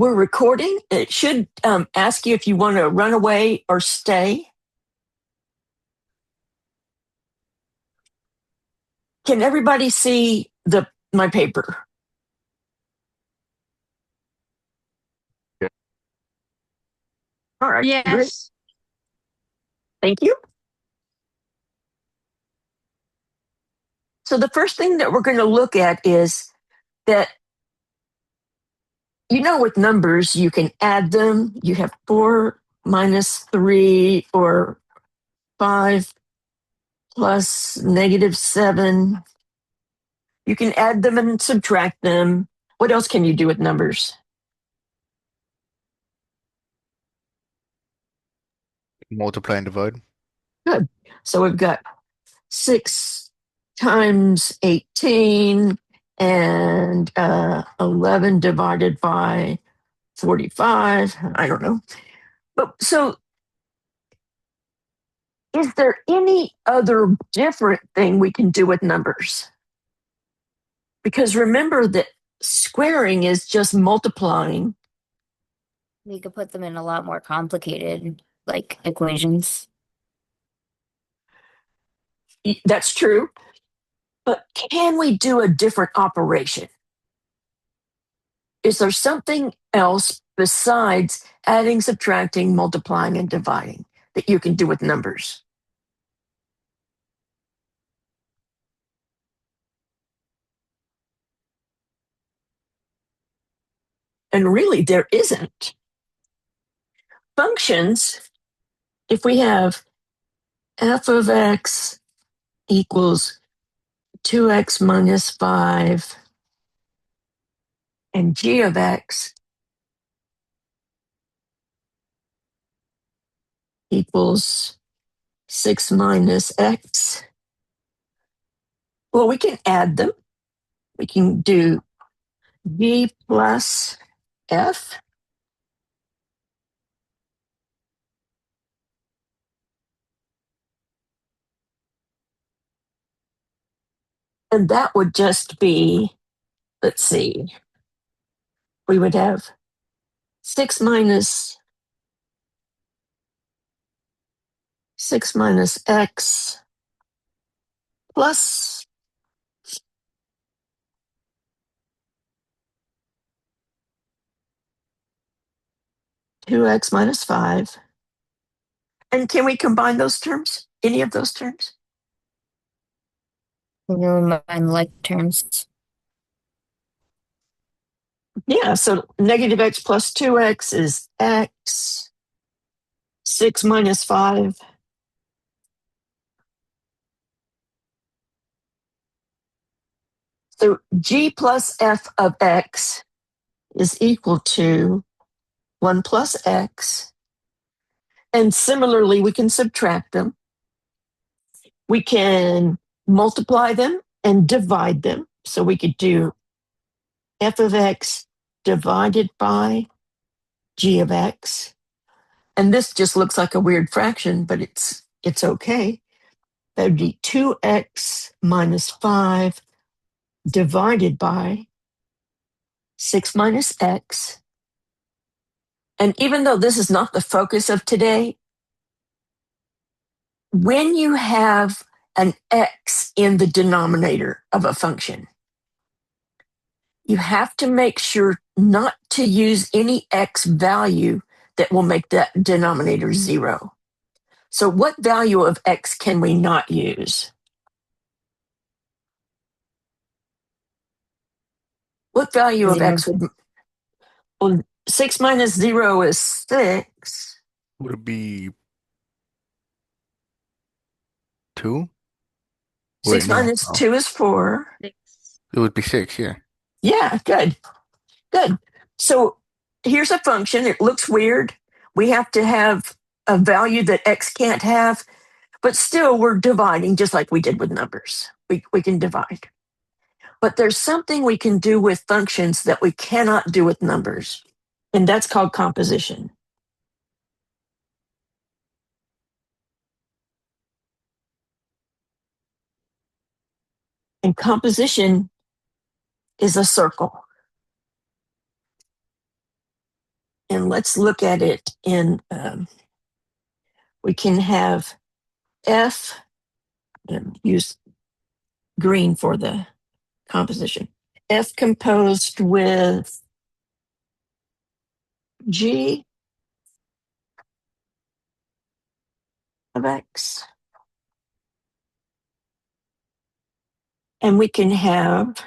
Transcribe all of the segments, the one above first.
We're recording. It should ask you if you want to run away or stay. Can everybody see my paper? Yeah. All right, great. Yes. Thank you. So the first thing that we're going to look at is that, with numbers, you can add them. You have 4 minus 3 or 5 plus -7. You can add them and subtract them. What else can you do with numbers? Multiply and divide. Good. So we've got 6 times 18 and 11 divided by 45. I don't know. But so is there any other different thing we can do with numbers? Because remember that squaring is just multiplying. We could put them in a lot more complicated, like equations. That's true. But can we do a different operation? Is there something else besides adding, subtracting, multiplying, and dividing that you can do with numbers? And really, there isn't. Functions, if we have f of x equals 2x minus 5 and g of x equals 6 minus x, well, we can add them. We can do g plus f. And that would just be, let's see, we would have 6 minus x plus 2x minus 5. And can we combine those terms? Any of those terms? Never mind like terms. Yeah, so negative x plus 2x is x. 6 minus 5. So g plus f of x is equal to 1 plus x. And similarly, we can subtract them. We can multiply them and divide them. So we could do f of x divided by g of x. And this just looks like a weird fraction, but it's okay. That would be 2x minus 5 divided by 6 minus x. And even though this is not the focus of today, when you have an x in the denominator of a function, you have to make sure not to use any x value that will make that denominator 0. So what value of x can we not use? What value of 0. x would... Well, 6 minus 0 is 6. Would it be 2? 6 Wait, no. minus 2 is 4. Six. It would be 6, yeah. Yeah, good. Good. So here's a function. It looks weird. We have to have a value that x can't have, but still we're dividing just like we did with numbers. We can divide. But there's something we can do with functions that we cannot do with numbers, and that's called composition. And composition is a circle. let's look at it in, we can have f, use green for the composition. F composed with g of x. And we can have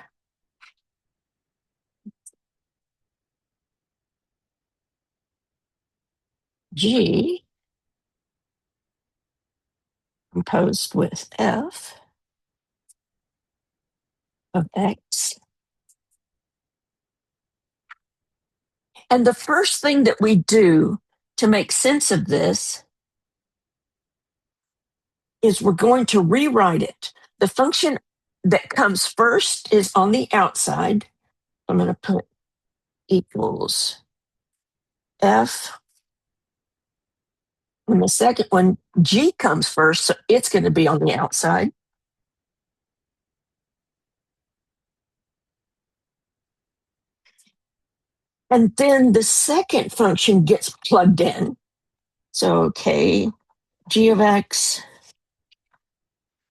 g composed with f of x. And the first thing that we do to make sense of this is we're going to rewrite it. The function that comes first is on the outside. I'm going to put equals f. And the second one, g comes first, so it's going to be on the outside. And then the second function gets plugged in. So, okay, g of x,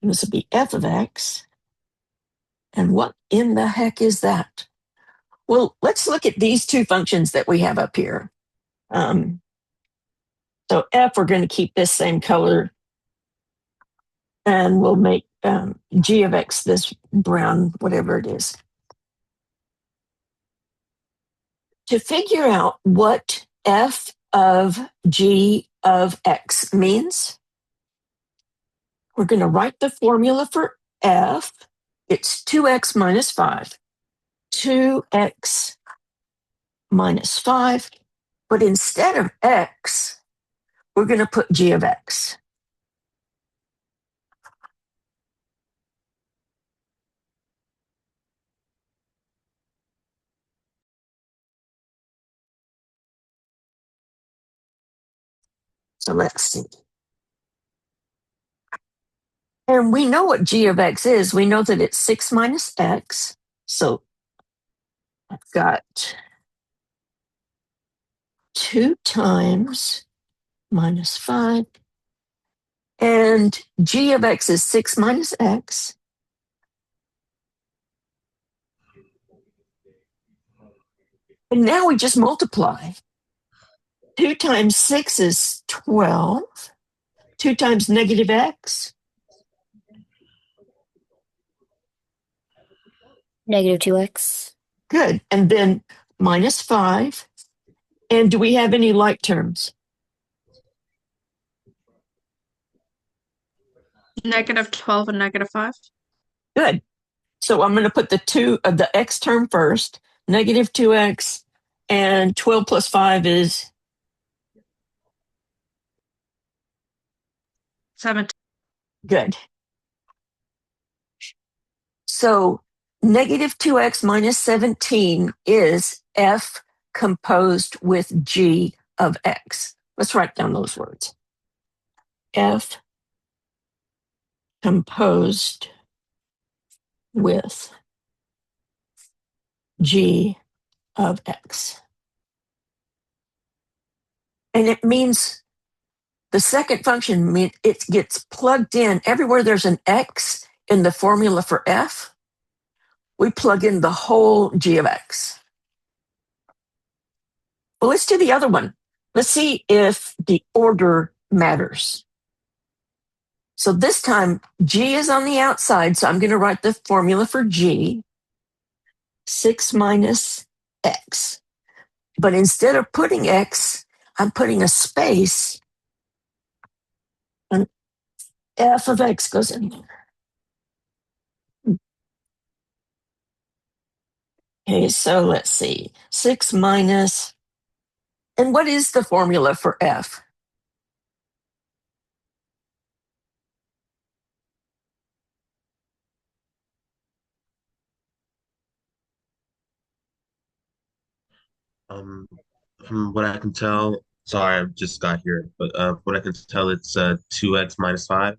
and this will be f of x. And what in the heck is that? Well, let's look at these two functions that we have up here. So f, we're going to keep this same color, and we'll make g of x this brown, whatever it is. To figure out what f of g of x means, we're going to write the formula for f. It's 2x minus 5. 2x minus 5. But instead of x, we're going to put g of x. So let's see. And we know what g of x is. We know that it's 6 minus x. So I've got 2 times minus 5. And g of x is 6 minus x. And now we just multiply. 2 times 6 is 12. 2 times negative x. Negative 2x. Good. And then minus 5. And do we have any like terms? Negative 12 and negative 5. Good. So I'm going to put the x term first. Negative 2x, and 12 plus 5 is 17. good. So negative 2x minus 17 is f composed with g of x. Let's write down those words. F composed with g of x. And it means the second function means it gets plugged in everywhere there's an x in the formula for f. We plug in the whole g of x. Well, let's do the other one. Let's see if the order matters. So this time, g is on the outside, so I'm going to write the formula for g, 6 minus x. But instead of putting x, I'm putting a space, and f of x goes in there. Okay, so let's see. 6 minus, and what is the formula for f? From what I can tell, sorry, I just got here, but from what I can tell, it's 2x minus 5.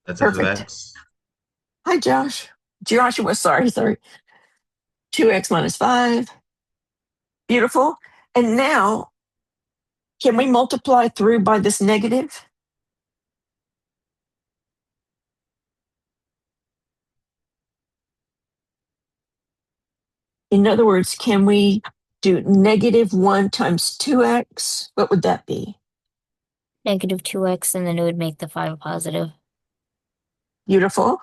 That's f of Perfect. x. Hi, Josh. Joshua, sorry. 2x minus 5. Beautiful. And now Can we multiply through by this negative? In other words, can we do -1 times 2x? What would that be? Negative 2x, and then it would make the 5 positive. Beautiful.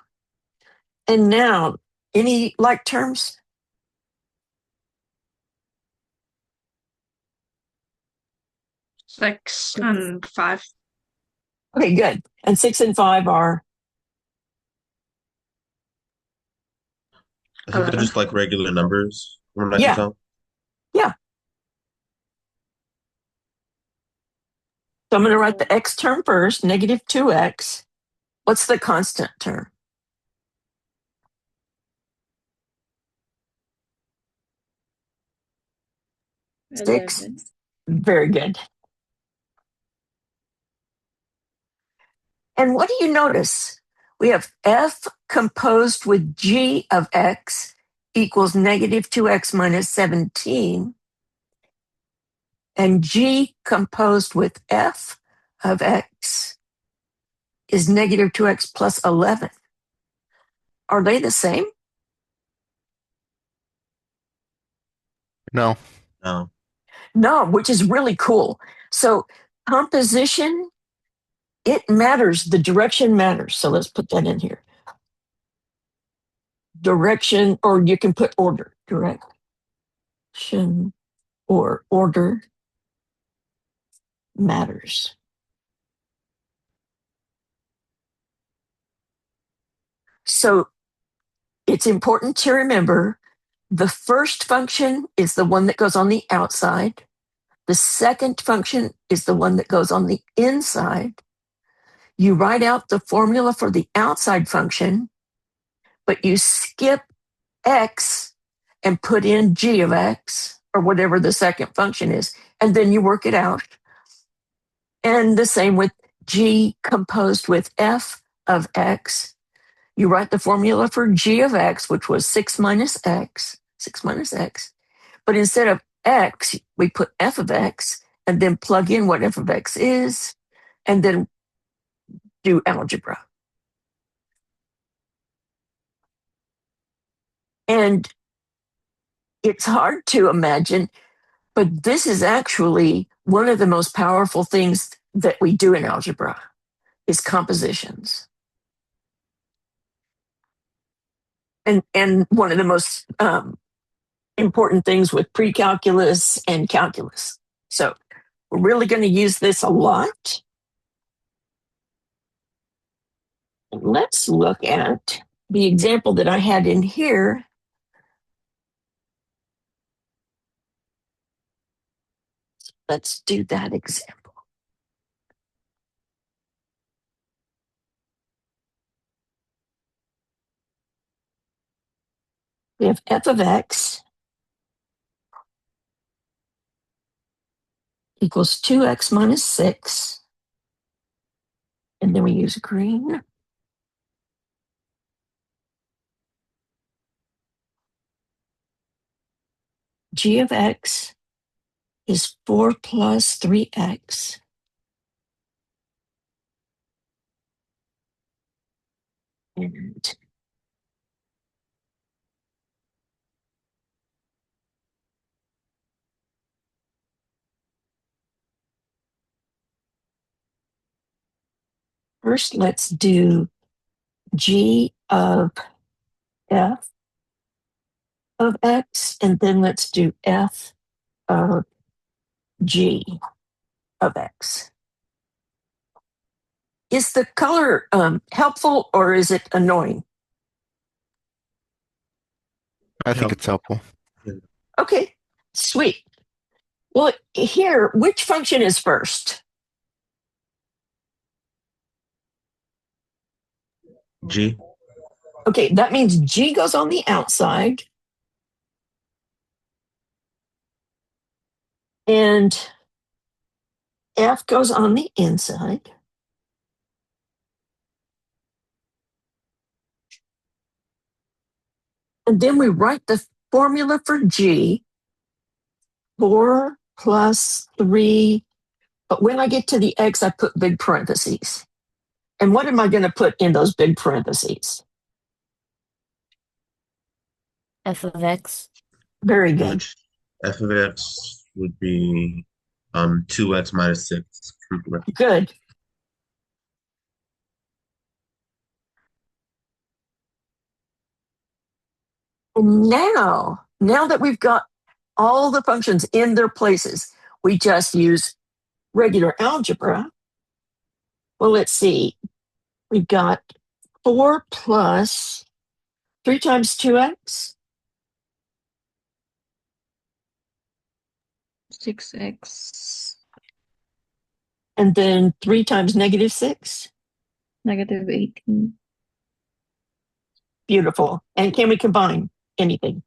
And now, any like terms? Six and 5. Okay, good. And 6 and 5 are I think they're 11. just like regular numbers, from what I Yeah. can tell. So I'm going to write the x term first, -2x. What's the constant term? Six. 11. Very good. And what do you notice? We have f composed with g of x equals -2x minus 17. And g composed with f of x is -2x plus 11. Are they the same? No. No. No, which is really cool. So composition, it matters. The direction matters. So let's put that in here. Direction, or you can put order. Direction or order matters. So it's important to remember the first function is the one that goes on the outside. The second function is the one that goes on the inside. You write out the formula for the outside function, but you skip x and put in g of x or whatever the second function is, and then you work it out. And the same with g composed with f of x. You write the formula for g of x, which was 6 minus x. But instead of x, we put f of x and then plug in what f of x is and then do algebra. And it's hard to imagine, but this is actually one of the most powerful things that we do in algebra is compositions. And one of the most important things with pre-calculus and calculus. So we're really going to use this a lot. Let's look at the example that I had in here. Let's do that example. We have f of x equals 2x minus 6. And then we use green. G of x is 4 plus 3x. And first, let's do g of f of x, and then let's do f of g of x. Is the color helpful or is it annoying? I think it's helpful. Okay, sweet. Well, here, which function is first? G. Okay, that means g goes on the outside. And f goes on the inside. And then we write the formula for g, 4 plus 3 But when I get to the x, I put big parentheses. And what am I going to put in those big parentheses? F of X. Very good. Which f of x would be 2x minus 6. Good. And now that we've got all the functions in their places, we just use regular algebra. Well, let's see. We've got 4 plus 3 times 2x. 6x And then 3 times negative 6. negative 18. Beautiful. And can we combine anything?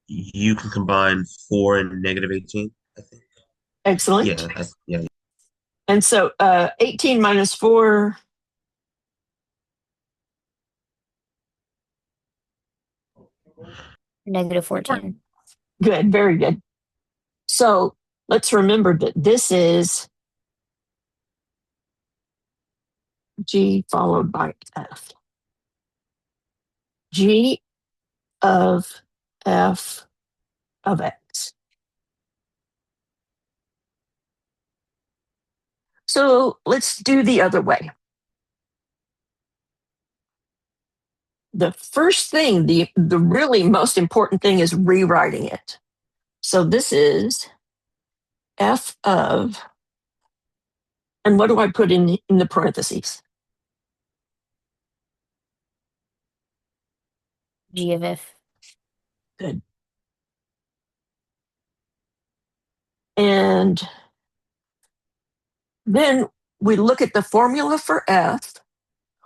You can combine 4 and negative 18, I think. Excellent. Yeah. And so 18 minus 4. Negative 14. Good. Very good. So let's remember that this is G followed by F. G of F of X. So let's do the other way. The first thing, the really most important thing is rewriting it. So this is F of, and what do I put in the parentheses? G of F. Good. And then we look at the formula for F.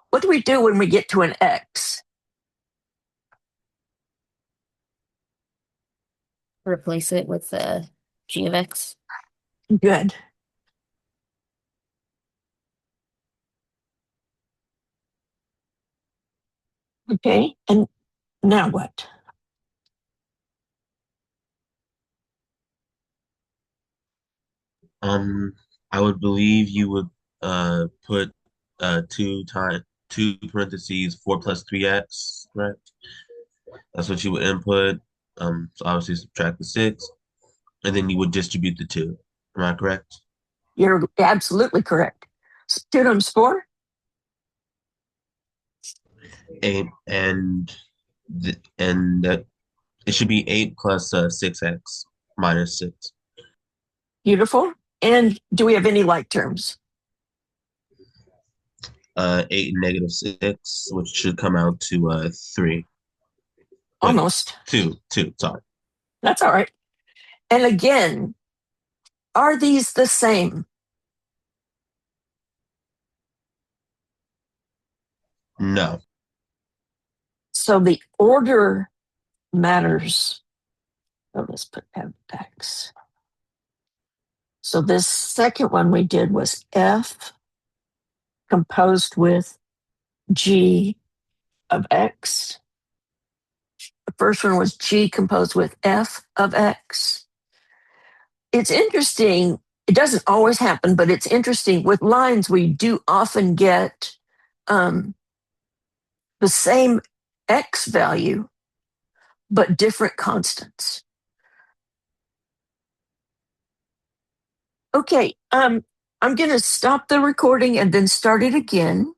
What do we do when we get to an X? Replace it with the G of X. Good. Okay, and now what? I would believe you would put 2 parentheses 4 plus 3x, correct? That's what you would input. So obviously subtract the 6, and then you would distribute the 2. Am I correct? You're absolutely correct. 2 times 4? 8, and that it should be 8 plus 6x minus 6. Beautiful. And do we have any like terms? 8 and negative 6, which should come out to 3. Almost. 2, sorry. That's all right. And again, are these the same? No. So the order matters. So let's put X. So this second one we did was F composed with G of X. The first one was G composed with F of X. It's interesting. It doesn't always happen, but it's interesting. With lines, we do often get the same X value, but different constants. Okay, I'm going to stop the recording and then start it again.